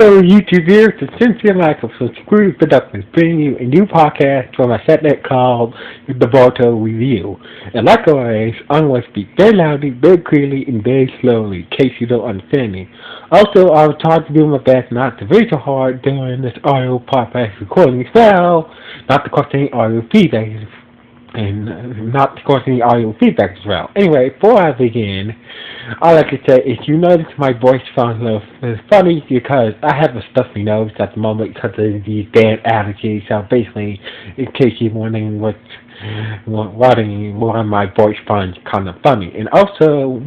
fellow YouTubers, it's Cynthia Michael from Screw Productions, bringing you a new podcast from my segment called the Boruto Review. And like always, I'm going to speak very loudly, very clearly, and very slowly, in case you don't understand me. Also, I'll try to do my best not to be so hard during this audio podcast recording as well, not to cause any audio feedback, and not to cause any audio feedback as well. Anyway, before I begin, all I can say is you notice my voice sounds a little funny because I have a stuffy nose at the moment because of these damn allergies. So basically, in case you're wondering why my voice sounds kind of funny. And also,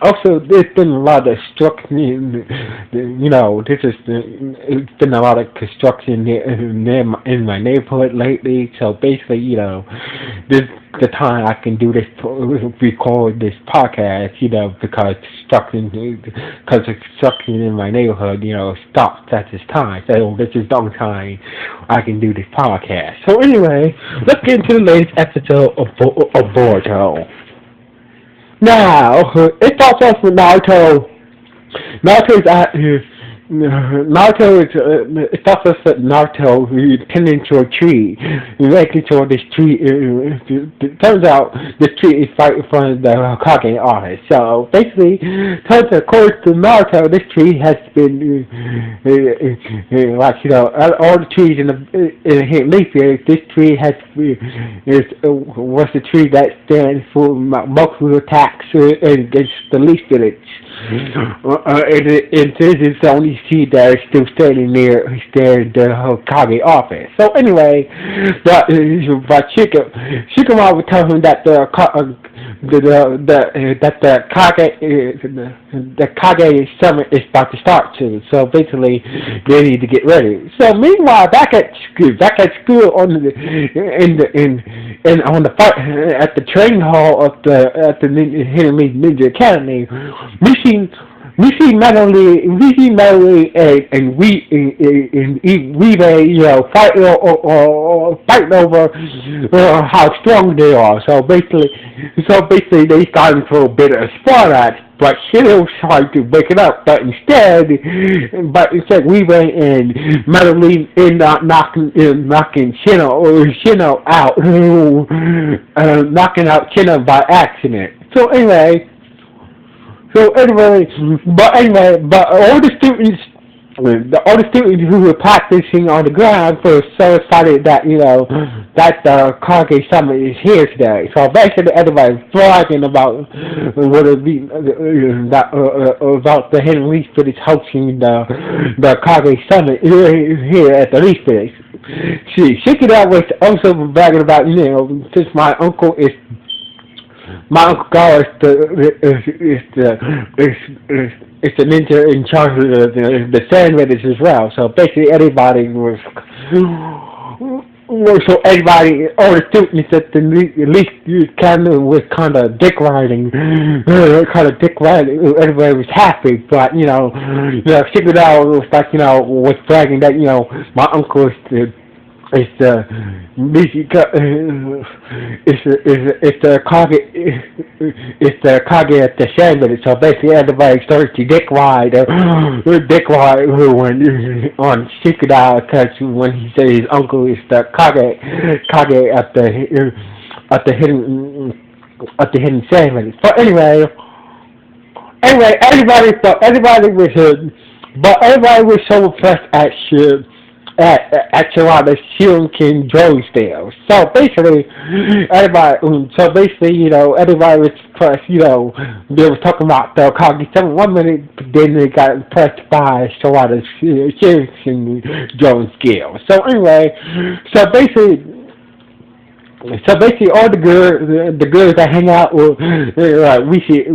also there's been a lot of construction, it's been a lot of construction in my neighborhood lately. So basically, this is the time I can do this, record this podcast, because construction in my neighborhood, stops at this time. So this is the only time I can do this podcast. So anyway, let's get into the latest episode of Boruto. Now, it starts off with Naruto. It starts off with Naruto tending to a tree, making sure this tree, it turns out this tree is right in front of the Hokage office. So basically, according to Naruto, this tree has been, all the trees in the leaf here, this tree was the tree that stands for multiple attacks against the leaf village. And this is the only seed that is still standing near the Hokage office. So anyway, but Shikamaru will tell him that the Kage summit is about to start soon. So basically, they need to get ready. So meanwhile, back at school on the training hall of the Hidden Ninja Academy, we see not only and Weebay, fighting over how strong they are. So basically they started for a bit of spar match, but Shino tried to break it up. But instead Weebay and Madeline end up knocking Shino out, knocking out Shino by accident. So anyway, but all the students who were practicing on the ground were so excited that that the Kage Summit is here today. So basically, everybody's bragging about about the Hidden Leaf Village hosting the Kage Summit here at the Leaf Village. Shikida was also bragging about since my uncle Gar is the ninja in charge of the sand raiders as well. So basically, all the students at the least kind of was kind of dick riding. Everybody was happy, but Shikida was like was bragging that my uncle is the Kage at the sand village. So basically everybody started to dick ride on Shikida because when he said his uncle is the Kage at the hidden sand village. But anyway, everybody was so impressed at Shirada's Shuriken Drosdale. So basically, everybody was impressed, they were talking about the Kage Summit 1 minute, but then they got impressed by Shirada's Shuriken Drone skill. So anyway, so basically, all the girls that hang out with, we see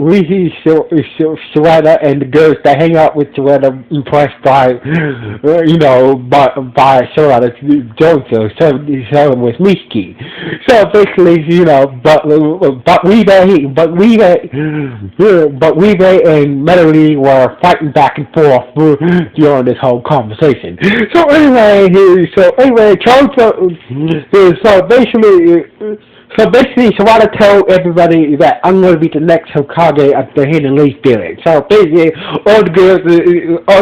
Shirada, and the girls that hang out with Shirada impressed by, by Shirada's Jojo. So was Mishiki. So basically, but Weebay and Melody were fighting back and forth during this whole conversation. So basically, So basically, Sawada told everybody that I'm going to be the next Hokage of the Hidden Leaf Village. So basically, all the girls, everybody,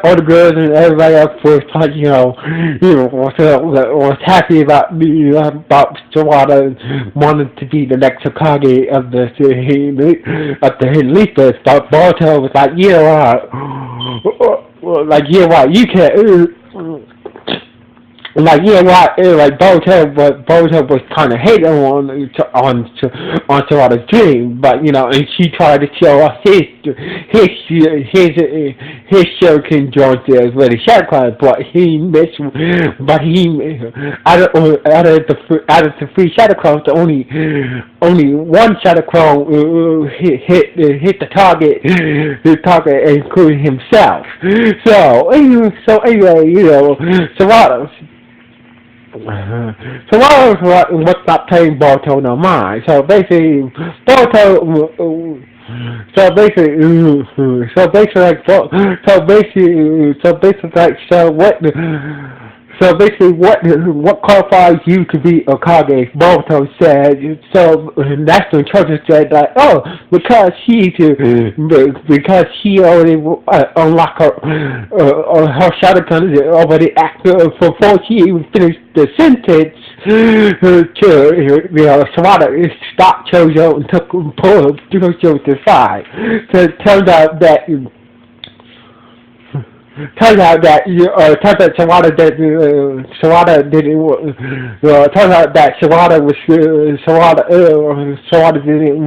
all the girls and everybody else was like, was happy about Sawada wanted to be the next Hokage of the Hidden Leaf Village. But Boruto was like, yeah, what, you can't. Like yeah, right, like Boruto was kind of hating on Sarada's dream, but and she tried to show us his shuriken joint there with a shadow clone, but he missed. But he out of the three shadow clones, only one shadow clone hit the target, including himself. So anyway, Sarada. So what's not paying Boruto no mind? So basically, Boruto. So basically, what qualifies you to be a Kage? Boruto said. So that's when Choji said like, oh, because she already unlocked her Sharingan already active before she even finished the sentence. Sawada stopped Chojo and pulled Chojo to the side. So it turned out that. Turns out that Sawada didn't. Turns out that Sawada didn't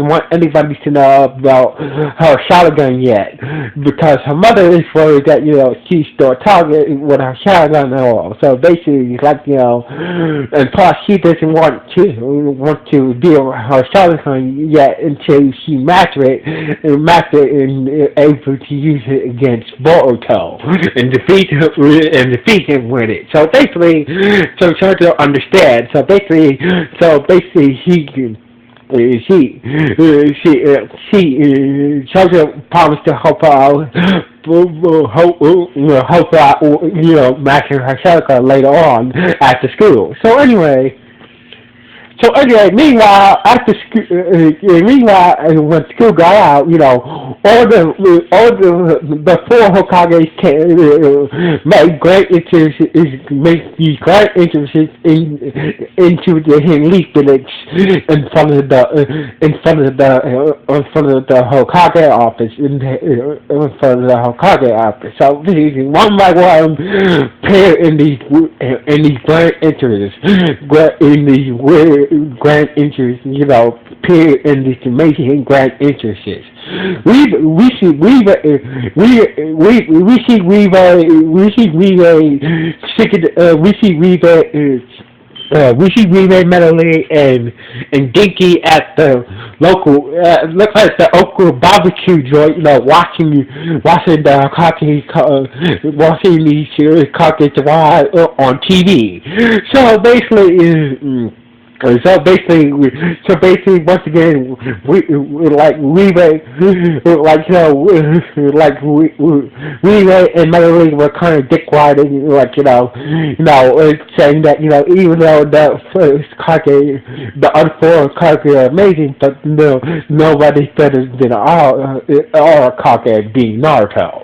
want anybody to know about her shotgun yet, because her mother is worried that she's still a target with her shotgun and all. So basically, like and plus she doesn't want to build her shotgun yet until she mastered it and able to use it against Boruto and defeat him with it. So basically, so Chojo understands. So basically, Chojo promised to help out. Help out, master her Sharingan later on after school. So anyway, meanwhile, when school got out, all the four Hokages made great interest, these great interests into the Hidden Leaf Village in front of the Hokage office, So this is one by one, pair in these great interests, grand interests, appear in these amazing grand interests. We see Medley and Dinky at the local, looks like the local barbecue joint, watching these cocktails on TV. So basically, once again, we and Melody were kind of dickwad, saying that even though the first Kage, the other four Kage are amazing, but nobody's better than our Kage being Naruto.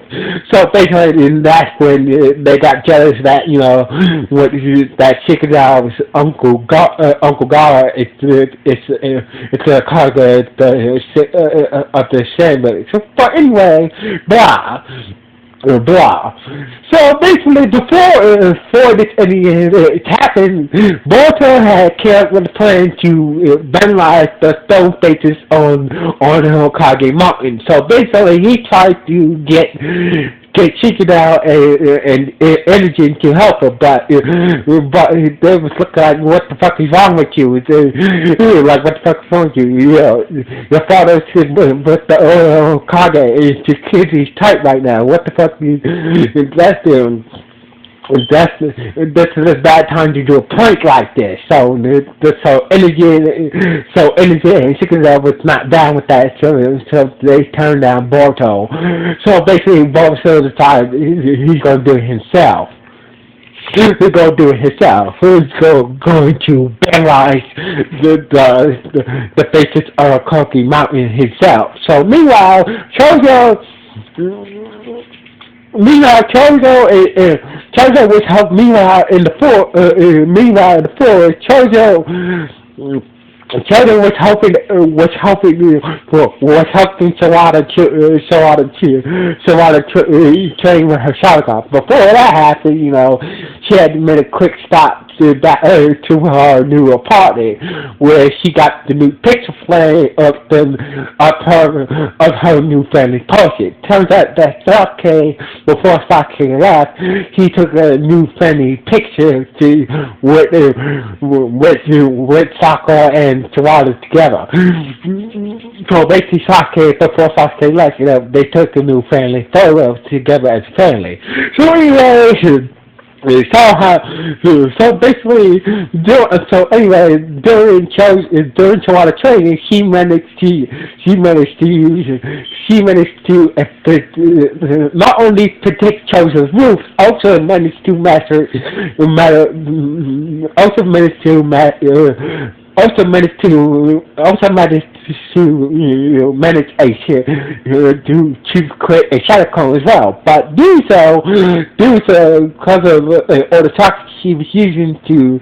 So basically, and that's when they got jealous that that Shikada's Uncle Gara, it's a Kage of the same. But anyway, blah. So basically, before this happened, Boruto had carried with the plan to vandalize the stone faces on Hokage Mountain. So basically, he tried to get Shikida and Energy to help her, but they was looking like, what the fuck is wrong with you? Like, what the fuck is wrong with you? Your father said, but the Kage is just he's tight right now. What the fuck is that's a bad time to do a prank like this. So Energy and Shikida was not down with that, so they turned down Boruto. So basically, Boruto decided he's gonna do it himself. He's gonna do it himself. He's going to analyze the faces of Cookie Mountain himself. So meanwhile, Chozo was helped. Meanwhile in the forest, Chozo was helping Sawada train with her shotgun. Before that happened, she had made a quick stop to her new apartment, where she got the new picture frame of her new family portrait. Turns out that before Sasuke left, he took a new family picture with Sakura and Sawada together. So basically, before Sasuke left, they took a new family photo together as a family. So anyway. So basically, during Sawada training, she managed to not only protect Chozo's roof, also managed to manage to create a shadow clone as well. But do so because of all the toxic she was using to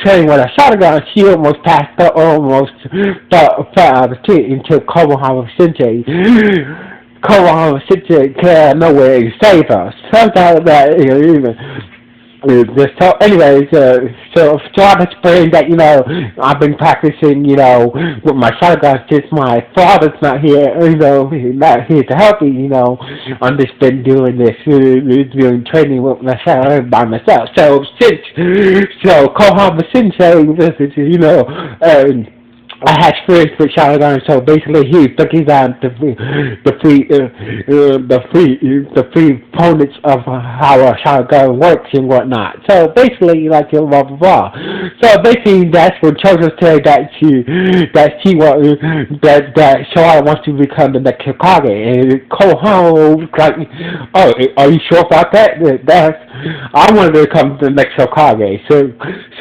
train with a shotgun. She almost fell out of the tree until Konohama Sensei came out of nowhere to save her. Turns out that so anyways, so I'm explaining that, I've been practicing, with my shotgun since my father's not here, he's not here to help me, I'm just been doing this, doing training with myself, by myself. So Konohama Sensei, I had experience with shotgun, so basically he took his on the three components of how a shotgun works and whatnot. So basically, blah blah blah. So basically, that's when Chozo said that Sawada wants to become the next Hokage, and Konohama was "Oh, are you sure about that? I want to become the next Hokage."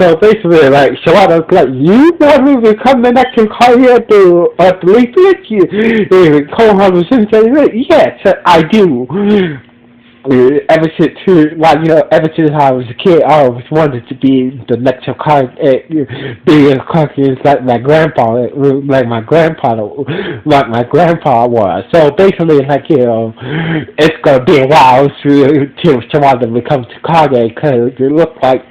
So basically, Sawada's "You want to become the next Hokage to lead it?" Konohama Sensei, "Yes, I do." Ever since I was a kid, I always wanted to be the next Hokage. Being a Hokage like my grandpa, my grandpa was. So basically, it's gonna be a while till Sawada becomes Hokage, because it looks like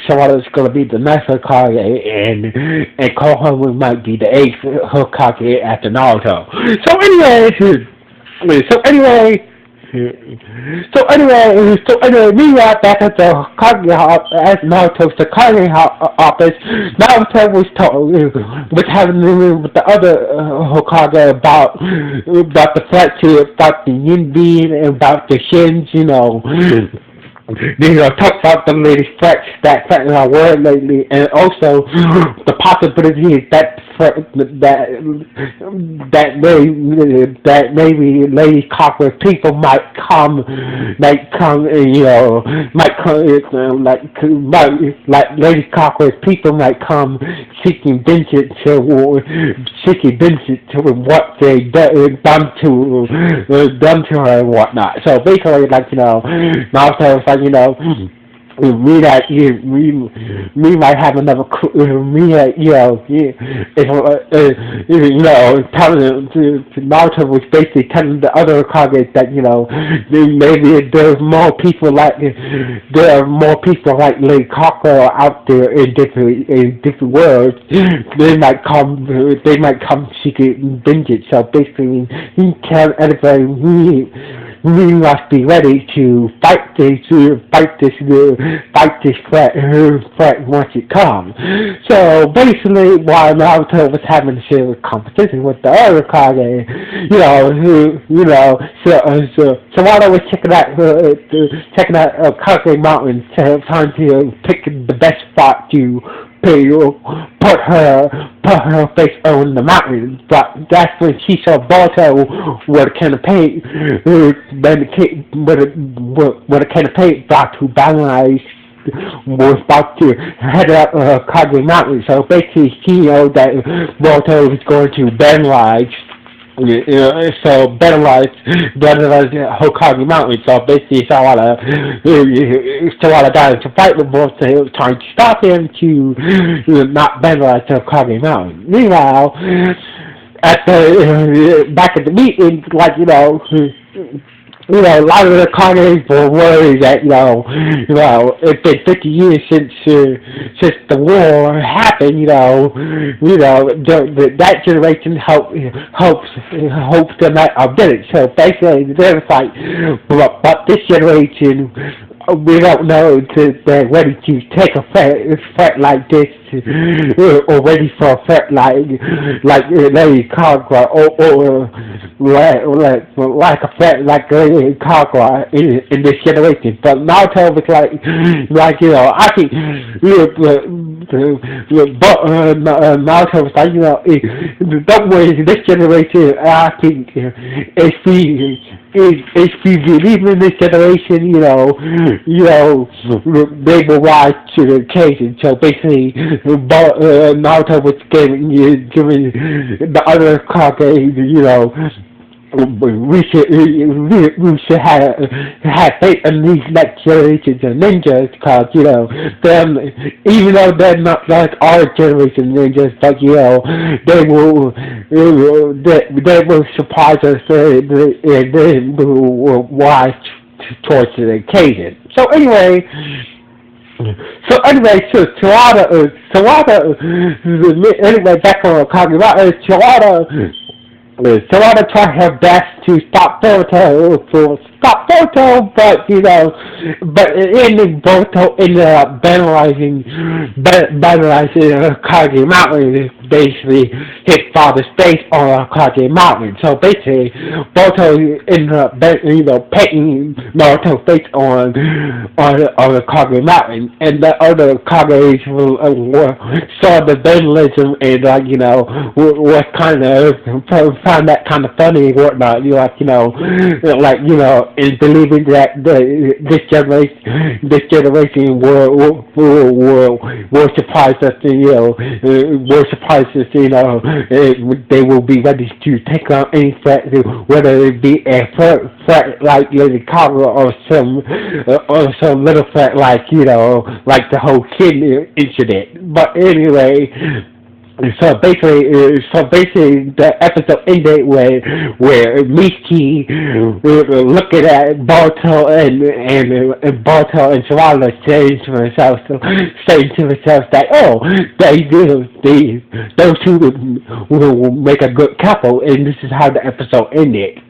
Sawada's gonna be the next Hokage, and Konohama might be the 8th Hokage after Naruto. So anyway, meanwhile, back at the Naruto's Kage office, Naruto was having a meeting with the other Hokage about the threat about the Yin Bean and about the Shins, talk about the latest threats that threaten our world lately, and also the possibility that maybe Lady Cockroach people might come, Lady Cockroach people might come seeking vengeance to what they done to her and whatnot. So basically, Naruto was we might have another Naruto was basically telling the other Hokage that maybe there are more people like Lady Cockroach out there in different worlds. They might come seeking vengeance. So basically, he tells everybody we must be ready to fight this threat once it comes. So basically, while Naruto was having a serious competition with the other Kage, Sawada was checking out Kage Mountain, trying to pick the best spot to put her face on the mountain. But that's when she saw Boruto with a can of paint, with a can of paint about to balance was about to head up Kage Mountain. So basically, she knew that Boruto was going to vandalize. So vandalize Hokage Mountain. So basically, Sawada got to fight with Boruto, trying to stop him to not vandalize Hokage Mountain. Meanwhile, back at the meeting, like a lot of the Kages were worried that it's been 50 years since the war happened. That generation hopes them out of it. So basically, they're like, but this generation, we don't know if they're ready to take a threat like this, or ready for a threat like Lady Kagura, or like a threat like Lady Kagura in this generation. But Naruto was like I think, Naruto was like, don't worry, this generation, I think if we believe in this generation, they will rise to the occasion. So basically, Naruto was giving the other Kage, we should have faith in these next generations of ninjas, because them, even though they're not like our generation ninjas, but they will surprise us, and they will rise towards the occasion. So anyway, Sawada, anyway, back on talking about Sawada tried her best to stop Boruto, but Boruto ended up vandalizing Kage Mountain, basically his father's face on Kage Mountain. So basically, Boruto ended up painting Naruto's face on Kage Mountain, and the other Kages saw the vandalism and was kind of found that kind of funny and whatnot. In believing that this generation will surprise us, they will be ready to take on any threat, whether it be a threat like Lady Kagura or some little threat like the whole kid incident. But anyway. So basically, the episode ended where Miki looking at Boruto and Sawada saying to themselves that those two will make a good couple, and this is how the episode ended.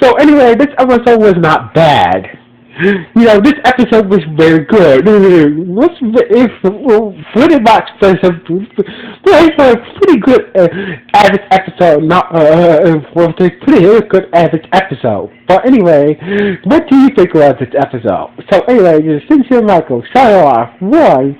So anyway, this episode was not bad. This episode was very good. It's pretty much a pretty good average episode. Pretty good average episode. But anyway, what do you think about this episode? So anyway, this is Sincere Michael. Signing off. 1.